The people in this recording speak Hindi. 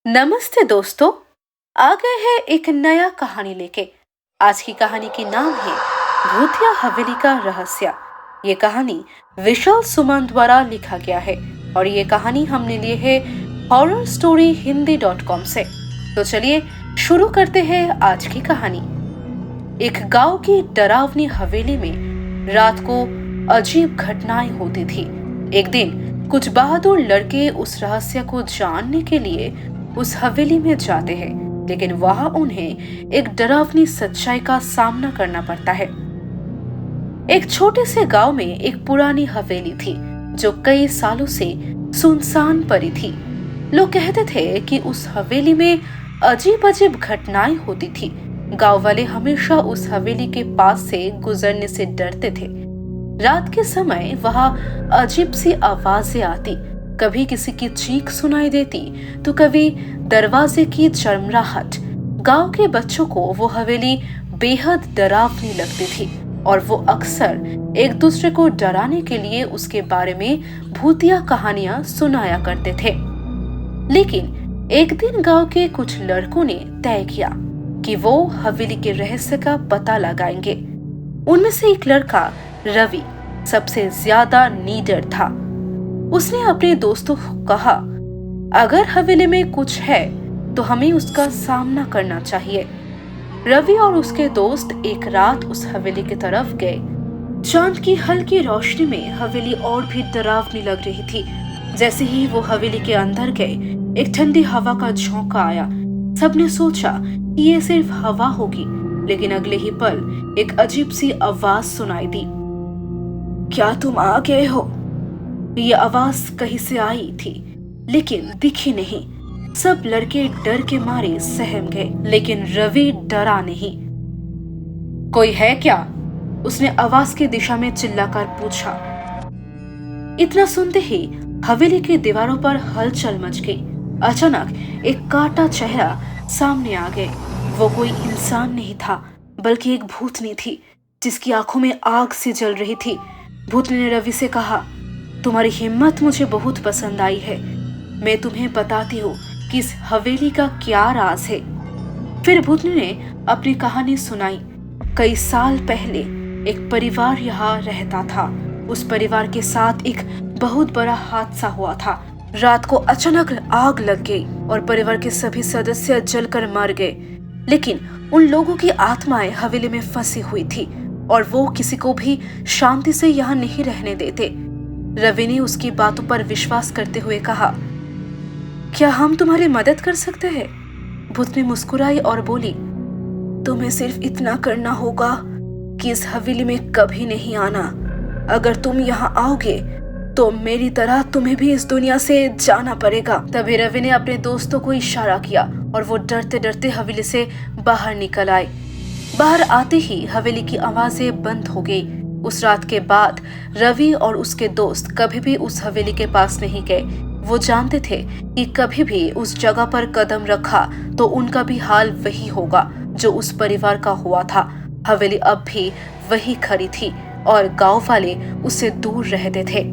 नमस्ते दोस्तों। आ गए हैं एक नया कहानी लेके। आज की कहानी की नाम है भूतिया हवेली का रहस्य। ये कहानी विशाल सुमन द्वारा लिखा गया है और ये कहानी हमने ली है हॉरर स्टोरी हिंदी.com से। तो चलिए शुरू करते हैं आज की कहानी। एक गांव की डरावनी हवेली में रात को अजीब घटनाएं होती थी। एक दिन कुछ बहादुर लड़के उस रहस्य को जानने के लिए उस हवेली में जाते हैं, लेकिन वहां उन्हें एक डरावनी सच्चाई का सामना करना पड़ता है। एक छोटे से गांव में एक पुरानी हवेली थी जो कई सालों से सुनसान पड़ी थी। लोग कहते थे कि उस हवेली में अजीब अजीब घटनाएं होती थी। गांव वाले हमेशा उस हवेली के पास से गुजरने से डरते थे। रात के समय वहां अजीब सी आवाजें आती, कभी किसी की चीख सुनाई देती तो कभी दरवाजे की चरमराहट। गांव के बच्चों को वो हवेली बेहद डरावनी लगती थी और वो अक्सर एक दूसरे को डराने के लिए उसके बारे में भूतिया कहानियां सुनाया करते थे। लेकिन एक दिन गांव के कुछ लड़कों ने तय किया कि वो हवेली के रहस्य का पता लगाएंगे। उनमें से एक लड़का रवि सबसे ज्यादा नीडर था। उसने अपने दोस्तों को कहा, अगर हवेली में कुछ है तो हमें उसका सामना करना चाहिए। रवि और उसके दोस्त एक रात उस हवेली की तरफ गए। चांद की हल्की रोशनी में हवेली और भी डरावनी लग रही थी। जैसे ही वो हवेली के अंदर गए, एक ठंडी हवा का झोंका आया। सबने सोचा कि ये सिर्फ हवा होगी, लेकिन अगले ही पल एक अजीब सी आवाज सुनाई दी। क्या तुम आ गए हो? ये आवाज कहीं से आई थी, लेकिन दिखी नहीं। सब लड़के डर के मारे सहम गए, लेकिन रवि डरा नहीं। कोई है क्या? उसने आवाज की दिशा में चिल्लाकर पूछा। इतना सुनते ही हवेली की दीवारों पर हलचल मच गई। अचानक एक काटा चेहरा सामने आ गए। वो कोई इंसान नहीं था, बल्कि एक भूतनी थी जिसकी आंखों में आग सी जल रही थी। भूतनी ने रवि से कहा, तुम्हारी हिम्मत मुझे बहुत पसंद आई है। मैं तुम्हें बताती हूँ कि इस हवेली का क्या राज है। फिर भूतनी ने अपनी कहानी सुनाई। कई साल पहले एक परिवार यहाँ रहता था। उस परिवार के साथ एक बहुत बड़ा हादसा हुआ था। रात को अचानक आग लग गई और परिवार के सभी सदस्य जलकर मर गए। लेकिन उन लोगों की आत्माएं हवेली में फंसी हुई थी और वो किसी को भी शांति से यहाँ नहीं रहने देते। रवि ने उसकी बातों पर विश्वास करते हुए कहा, क्या हम तुम्हारी मदद कर सकते हैं? भूतनी मुस्कुराई और बोली, तुम्हें सिर्फ इतना करना होगा कि इस हवेली में कभी नहीं आना। अगर तुम यहाँ आओगे तो मेरी तरह तुम्हें भी इस दुनिया से जाना पड़ेगा। तभी रवि ने अपने दोस्तों को इशारा किया और वो डरते डरते हवेली से बाहर निकल आए। बाहर आते ही हवेली की आवाजें बंद हो गई। उस रात के बाद रवि और उसके दोस्त कभी भी उस हवेली के पास नहीं गए। वो जानते थे कि कभी भी उस जगह पर कदम रखा तो उनका भी हाल वही होगा जो उस परिवार का हुआ था। हवेली अब भी वही खड़ी थी और गांव वाले उससे दूर रहते थे।